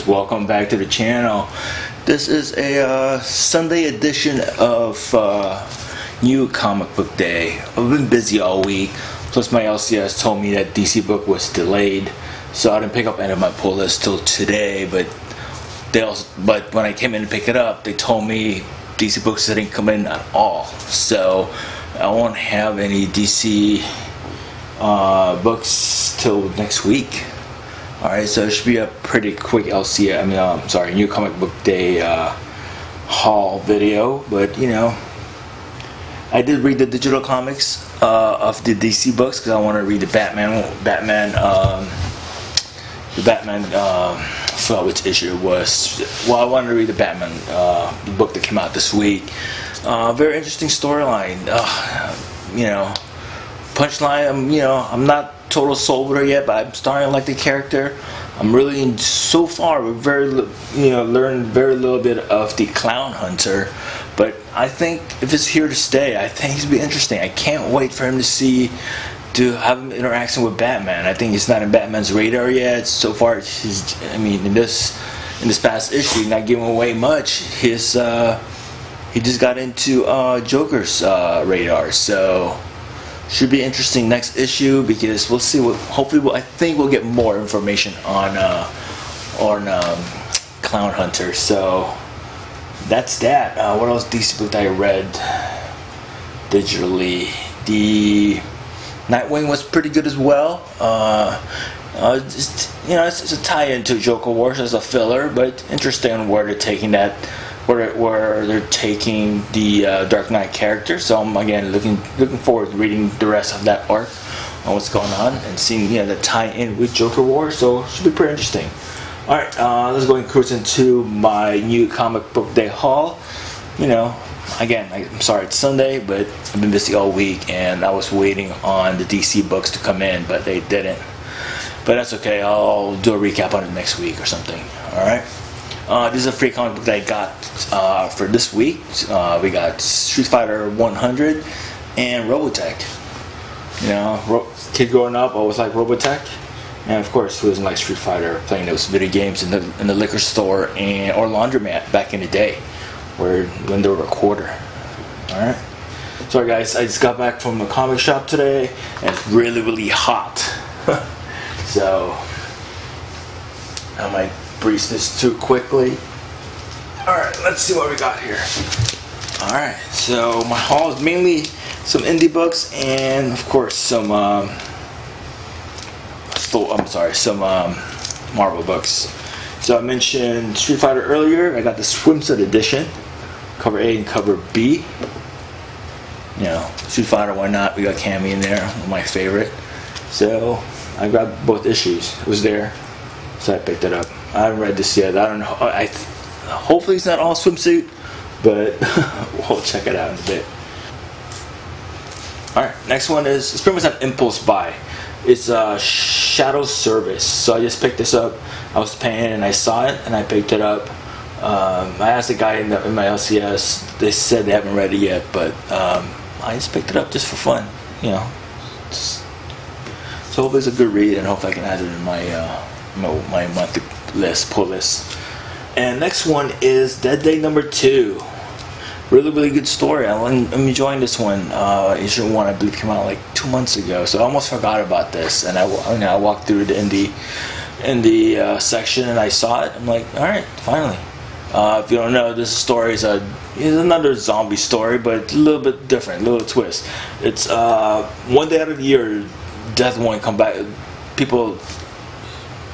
welcome back to the channel. This is a Sunday edition of New Comic Book Day. I've been busy all week, plus my LCS told me that DC book was delayed, so I didn't pick up any of my pull list till today. But when I came in to pick it up, they told me DC books didn't come in at all, so I won't have any DC books till next week. Alright, so it should be a pretty quick LCS, New Comic Book Day haul video, but you know, I did read the digital comics of the DC books because I want to read the Batman, I forgot which issue it was. Well, I wanted to read the Batman book that came out this week. Very interesting storyline. Punchline. I'm not total sold with her yet, but I'm starting to like the character. I'm really so far learned very little bit of the Clown Hunter, but I think if it's here to stay, I think he's gonna be interesting. I can't wait for him to have an interaction with Batman. I think he's not in Batman's radar yet. So far, in this past issue, not giving away much. He just got into Joker's radar, so should be interesting next issue because we'll see I think we'll get more information on Clown Hunter. So that's that. What else DC book that I read digitally? The Nightwing was pretty good as well. It's a tie-in to Joker Wars as a filler, but interesting where they're taking that. Where they're taking the Dark Knight character, so I'm again looking forward to reading the rest of that arc on what's going on and seeing the tie-in with Joker War. So it should be pretty interesting. All right, let's go and cruise into my New Comic Book Day haul. I'm sorry it's Sunday, but I've been busy all week and I was waiting on the DC books to come in, but they didn't. But that's okay. I'll do a recap on it next week or something. All right. This is a free comic book that I got for this week. We got Street Fighter 100 and Robotech. Kid growing up, I always liked Robotech, and of course, who doesn't like Street Fighter? Playing those video games in the liquor store or laundromat back in the day, when they were a quarter. All right. Sorry guys, I just got back from the comic shop today, and it's really, really hot. So I might breeze this through quickly. Alright, let's see what we got here. Alright, so my haul is mainly some indie books and of course some Marvel books. So I mentioned Street Fighter earlier. I got the swimsuit edition, cover A and cover B. Street Fighter, why not? We got Cammy in there, one of my favorite. So I grabbed both issues. It was there, so I picked it up. I haven't read this yet. I don't know. Hopefully it's not all swimsuit, but we'll check it out in a bit. Alright, next one it's pretty much an impulse buy. It's Shadow Service. So I just picked this up. I was paying and I saw it and I picked it up. I asked the guy in my LCS. They said they haven't read it yet, but I just picked it up just for fun. So hopefully it's a good read and hopefully I can add it in my monthly pull list. And next one is Dead Day number 2. Really, really good story. I'm enjoying this one. Issue 1, I believe, came out like 2 months ago, so I almost forgot about this. And I walked through the indie section and I saw it. I'm like, all right, finally. If you don't know, this story is another zombie story, but a little bit different, a little twist. It's one day out of the year, death won't come back. People.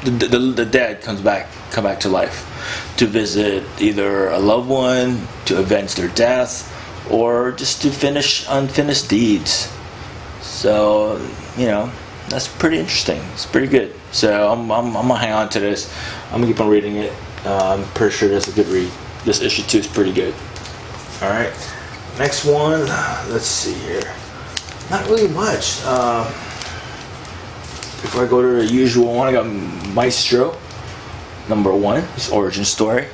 The dead come back to life to visit either a loved one, to avenge their death, or just to finish unfinished deeds. So that's pretty interesting. It's pretty good. So I'm gonna hang on to this. I'm gonna keep on reading it. I'm pretty sure that's a good read. This issue 2 is pretty good. All right. Next one. Let's see here. Not really much. Before I go to the usual one, I got Maestro number 1, his origin story,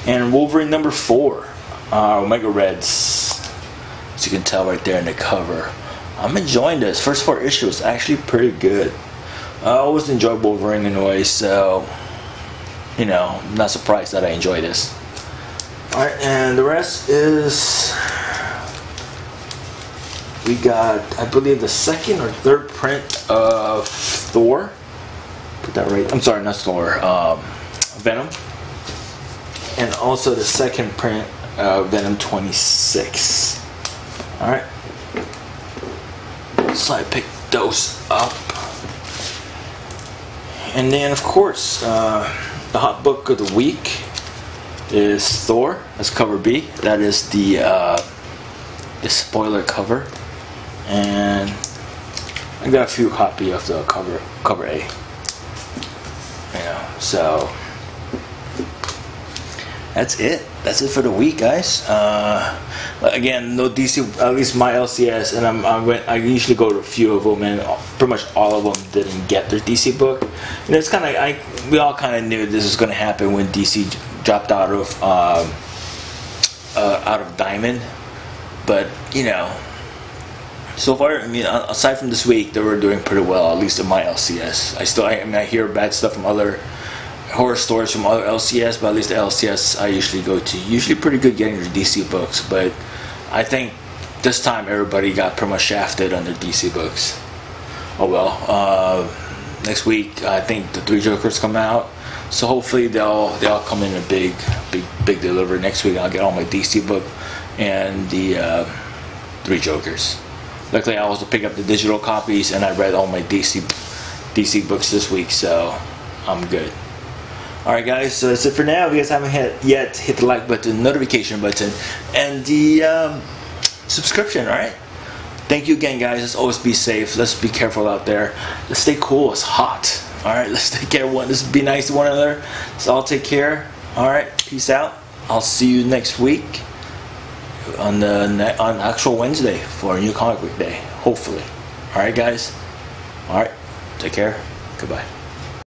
and Wolverine number 4, Omega Reds. As you can tell right there in the cover, I'm enjoying this. First 4 issues actually pretty good. I always enjoy Wolverine anyway, so you know, not surprised that I enjoy this. Alright, and the rest is, we got, I believe, the second or third print of Thor. Put that right. I'm sorry, not Thor. Venom. And also the second print of Venom 26. Alright. So I picked those up. And then, of course, the hot book of the week is Thor. That's cover B. That is the spoiler cover. And I got a few copies of the cover A. You know, so that's it. That's it for the week, guys. Again, no DC, at least my LCS, and I usually go to a few of them, and pretty much all of them didn't get their DC book. And it's kind of, we all kind of knew this was going to happen when DC dropped out of Diamond, but you know. So far, I mean, aside from this week, they were doing pretty well, at least in my LCS. I hear bad stuff from other horror stories from other LCS, but at least the LCS I usually go to, usually pretty good getting their DC books. But I think this time everybody got pretty much shafted on their DC books. Oh well. Next week, I think the 3 Jokers come out, so hopefully they all come in a big delivery. Next week, I'll get all my DC book and the 3 Jokers. Luckily, I also picked up the digital copies, and I read all my DC books this week, so I'm good. Alright guys, so that's it for now. If you guys haven't yet, hit the like button, notification button, and the subscription, alright? Thank you again, guys. Let's always be safe. Let's be careful out there. Let's stay cool. It's hot. Alright, let's take care of one. Let's be nice to one another. Let's all take care. Alright, peace out. I'll see you next week on actual Wednesday for a new comic book day, hopefully. Alright guys, alright, take care, goodbye.